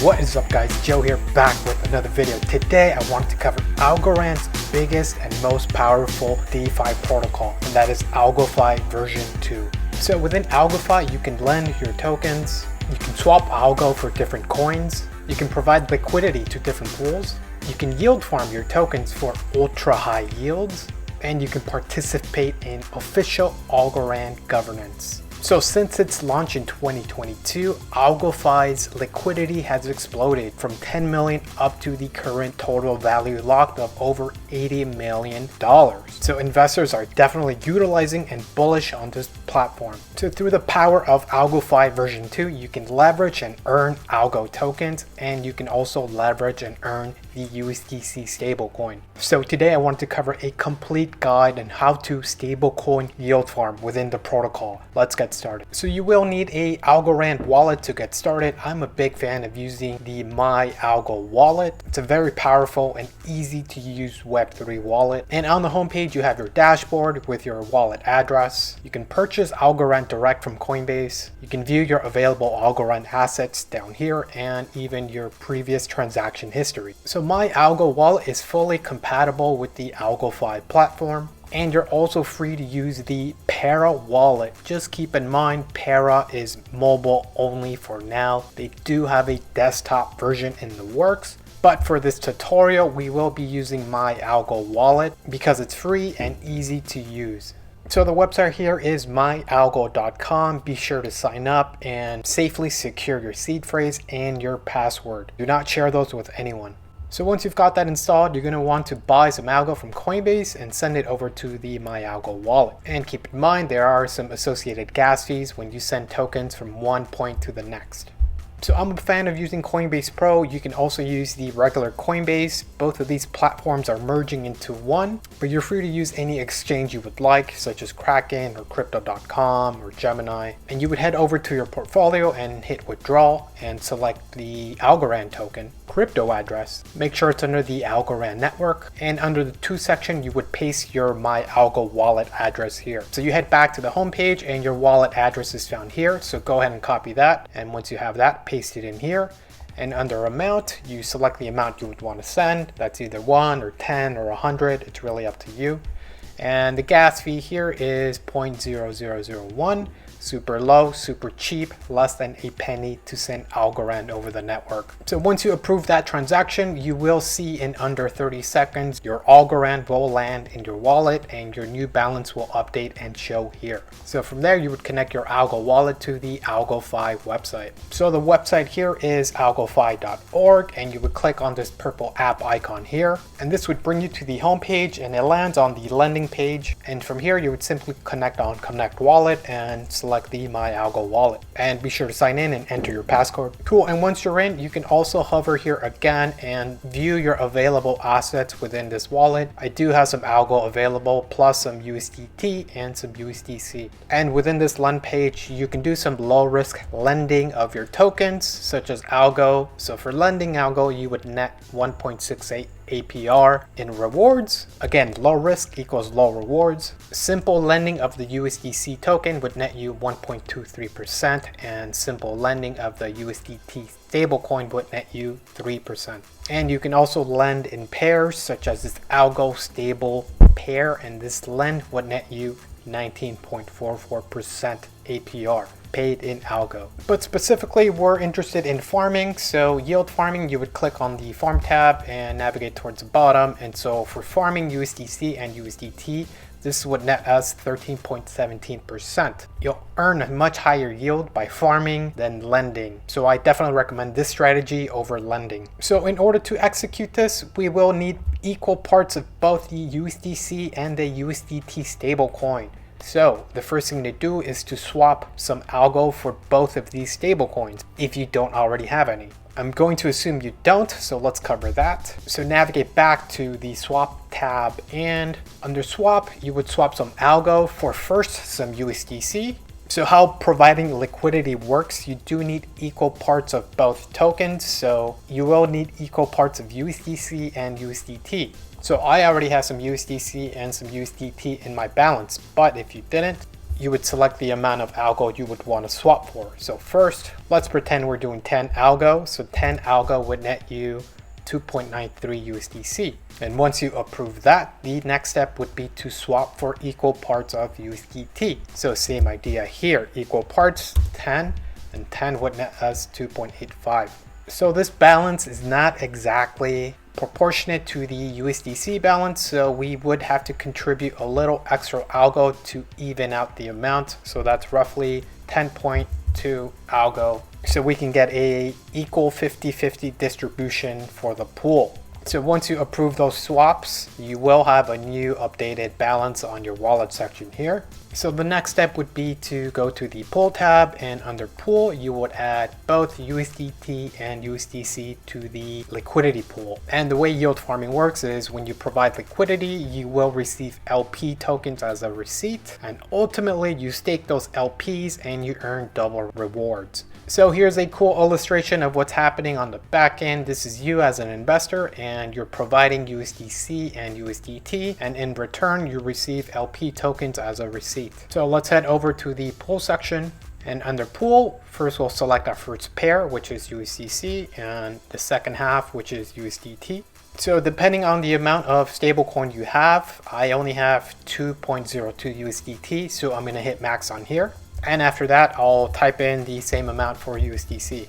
What is up guys, Joe here back with another video. Today I want to cover Algorand's biggest and most powerful DeFi protocol, and that is Algofi version 2. So within Algofi you can lend your tokens, you can swap algo for different coins, you can provide liquidity to different pools, you can yield farm your tokens for ultra high yields, and you can participate in official Algorand governance. So since its launch in 2022, Algofi's liquidity has exploded from 10 million up to the current total value locked of over $80 million. So investors are definitely utilizing and bullish on this platform. So through the power of Algofi version 2, you can leverage and earn algo tokens, and you can also leverage and earn the USDC stablecoin. So today I want to cover a complete guide on how to stablecoin yield farm within the protocol. Let's get started. So you will need a Algorand wallet to get started. I'm a big fan of using the My Algo wallet. It's a very powerful and easy to use Web3 wallet. And on the homepage you have your dashboard with your wallet address. You can purchase Algorand direct from Coinbase. You can view your available Algorand assets down here and even your previous transaction history. So My Algo wallet is fully compatible with the Algofi platform, and you're also free to use the Para wallet. Just keep in mind Para is mobile only for now. They do have a desktop version in the works, but for this tutorial we will be using My Algo wallet because it's free and easy to use. So the website here is myalgo.com. Be sure to sign up and safely secure your seed phrase and your password. Do not share those with anyone. So once you've got that installed, you're going to want to buy some algo from Coinbase and send it over to the My Algo wallet. And keep in mind there are some associated gas fees when you send tokens from one point to the next. So I'm a fan of using Coinbase Pro. You can also use the regular Coinbase. Both of these platforms are merging into one, but you're free to use any exchange you would like, such as Kraken or Crypto.com or Gemini. And you would head over to your portfolio and hit withdraw and select the Algorand token crypto address. Make sure it's under the Algorand network, and under the to section you would paste your My Algo wallet address here. So you head back to the home page and your wallet address is found here. So go ahead and copy that, and once you have that, paste it in here. And under amount, you select the amount you would want to send. That's either 1 or 10 or 100. It's really up to you. And the gas fee here is 0.0001. Super low, super cheap, less than a penny to send Algorand over the network. So once you approve that transaction, you will see in under 30 seconds your Algorand will land in your wallet and your new balance will update and show here. So from there you would connect your Algo wallet to the Algofi website. So the website here is algofi.org, and you would click on this purple app icon here, and this would bring you to the home page, and it lands on the lending page. And from here you would simply connect on Connect Wallet and select the My Algo wallet, and be sure to sign in and enter your passcode. Cool. And once you're in, you can also hover here again and view your available assets within this wallet. I do have some algo available, plus some USDT and some USDC. And within this lend page you can do some low risk lending of your tokens such as algo. So for lending algo you would net 1.68 APR in rewards. Again, low risk equals low rewards. Simple lending of the USDC token would net you 1.23%, and simple lending of the USDT stablecoin would net you 3%. And you can also lend in pairs such as this algo stable pair, and this lend would net you 19.44% APR paid in algo. But specifically we're interested in farming, so yield farming, you would click on the farm tab and navigate towards the bottom. And so for farming USDC and USDT, this would net us 13.17%. You'll earn a much higher yield by farming than lending. So I definitely recommend this strategy over lending. So in order to execute this, we will need equal parts of both the USDC and the USDT stablecoin. So the first thing to do is to swap some algo for both of these stablecoins if you don't already have any. I'm going to assume you don't, so let's cover that. So navigate back to the swap tab, and under swap you would swap some algo for first some USDC. So how providing liquidity works, you do need equal parts of both tokens, so you will need equal parts of USDC and USDT. So I already have some USDC and some USDT in my balance, but if you didn't, you would select the amount of algo you would want to swap for. So first, let's pretend we're doing 10 algo. So 10 algo would net you 2.93 USDC. And once you approve that, the next step would be to swap for equal parts of USDT. So same idea here, equal parts 10, and 10 would net us 2.85. So this balance is not exactly proportionate to the USDC balance, so we would have to contribute a little extra algo to even out the amount. So that's roughly 10.2 algo. So we can get a equal 50-50 distribution for the pool. So once you approve those swaps, you will have a new updated balance on your wallet section here. So the next step would be to go to the pool tab, and under pool, you would add both USDT and USDC to the liquidity pool. And the way yield farming works is when you provide liquidity, you will receive LP tokens as a receipt, and ultimately you stake those LPs and you earn double rewards. So here's a cool illustration of what's happening on the back end. This is you as an investor, and you're providing USDC and USDT, and in return you receive LP tokens as a receipt. So let's head over to the pool section, and under pool, first we'll select our first pair, which is USDC, and the second half, which is USDT. So depending on the amount of stablecoin you have, I only have 2.02 USDT, so I'm gonna hit max on here. And after that, I'll type in the same amount for USDC.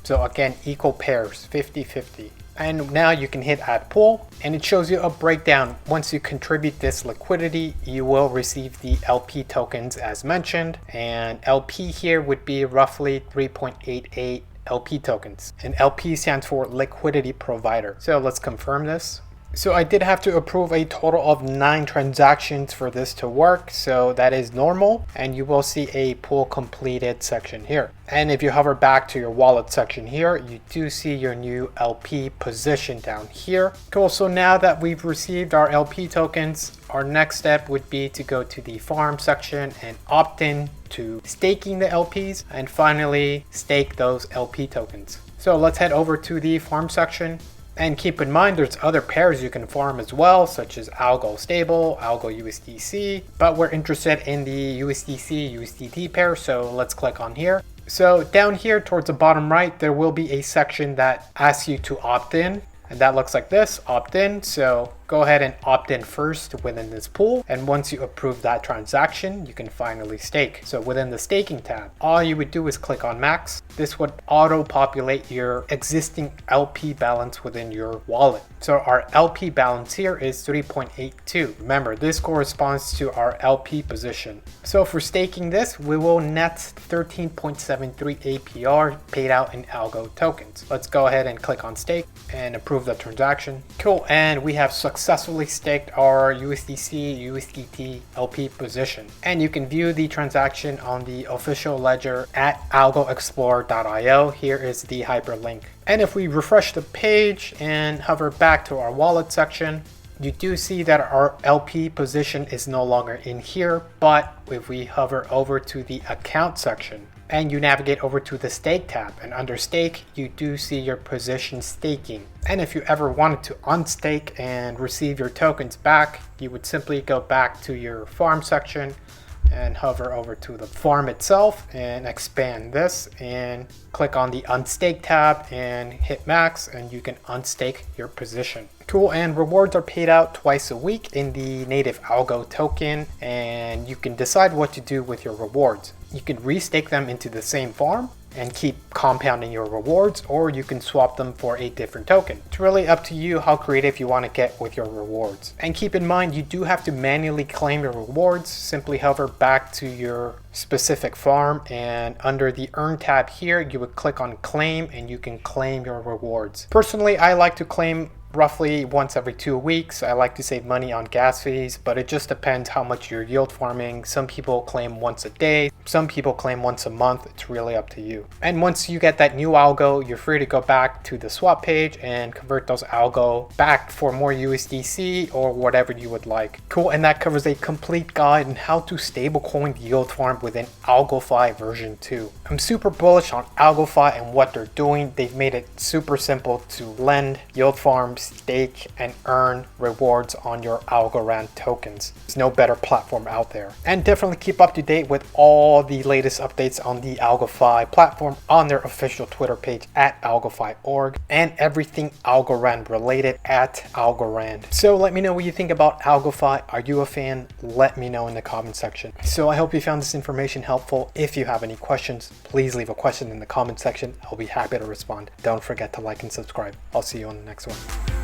So again, equal pairs, 50-50. And now you can hit add pool, and it shows you a breakdown. Once you contribute this liquidity, you will receive the LP tokens as mentioned. And LP here would be roughly 3.88 LP tokens. And LP stands for liquidity provider. So let's confirm this. So I did have to approve a total of 9 transactions for this to work, so that is normal, and you will see a pool completed section here. And if you hover back to your wallet section here, you do see your new LP position down here. Cool, so now that we've received our LP tokens, our next step would be to go to the farm section and opt in to staking the LPs, and finally stake those LP tokens. So let's head over to the farm section. And keep in mind, there's other pairs you can farm as well, such as Algo Stable, Algo USDC, but we're interested in the USDC USDT pair, so let's click on here. So down here towards the bottom right, there will be a section that asks you to opt in, and that looks like this, opt in. So go ahead and opt in first within this pool, and once you approve that transaction, you can finally stake. So within the staking tab, all you would do is click on max. This would auto populate your existing LP balance within your wallet. So our LP balance here is 3.82. Remember, this corresponds to our LP position. So for staking this, we will net 13.73 APR paid out in Algo tokens. Let's go ahead and click on stake and approve the transaction. Cool, and we have successfully staked our USDC USDT LP position, and you can view the transaction on the official ledger at algoexplorer.io. Here is the hyperlink. And if we refresh the page and hover back to our wallet section, you do see that our LP position is no longer in here, but if we hover over to the account section and you navigate over to the stake tab, and under stake, you do see your position staking. And if you ever wanted to unstake and receive your tokens back, you would simply go back to your farm section and hover over to the farm itself and expand this and click on the unstake tab and hit max, and you can unstake your position. Cool, and rewards are paid out twice a week in the native Algo token, and you can decide what to do with your rewards. You can restake them into the same farm and keep compounding your rewards, or you can swap them for a different token. It's really up to you how creative you want to get with your rewards. And keep in mind, you do have to manually claim your rewards. Simply hover back to your specific farm, and under the earn tab here, you would click on claim and you can claim your rewards. Personally, I like to claim roughly once every 2 weeks. I like to save money on gas fees, but it just depends how much you're yield farming. Some people claim once a day, some people claim once a month. It's really up to you. And once you get that new algo, you're free to go back to the swap page and convert those algo back for more USDC or whatever you would like. Cool, and that covers a complete guide on how to stablecoin yield farm within Algofi version 2. I'm super bullish on Algofi and what they're doing. They've made it super simple to lend, yield farm, stake, and earn rewards on your Algorand tokens. There's no better platform out there. And definitely keep up to date with all the latest updates on the Algofi platform on their official Twitter page at algofi.org, and everything Algorand related at Algorand. So let me know what you think about Algofi. Are you a fan? Let me know in the comment section. So I hope you found this information helpful. If you have any questions, please leave a question in the comment section. I'll be happy to respond. Don't forget to like and subscribe. I'll see you on the next one.